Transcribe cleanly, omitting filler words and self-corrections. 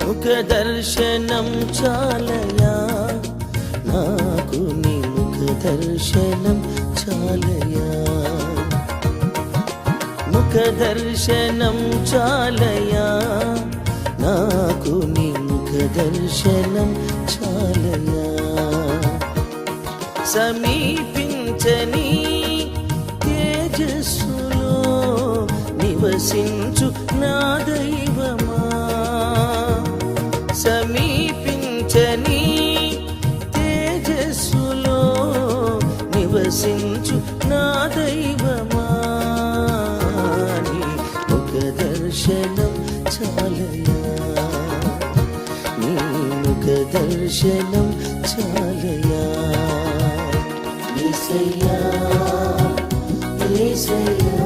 ముఖ దర్శనం చాలయా నాకు నీ ముఖ దర్శనం చాలయా ముఖ దర్శనం చాలయా నాకు నీ ముఖ దర్శనం చాలయా సమీపించని తేజస్సులో నివసించు నా దైవమా సమీపించని తేజస్సులో నివసించు నా దైవమా నీ ముఖ దర్శనం చాలయా నీ ముఖ దర్శనం చాలయా యేసయ్యా యేసయ్యా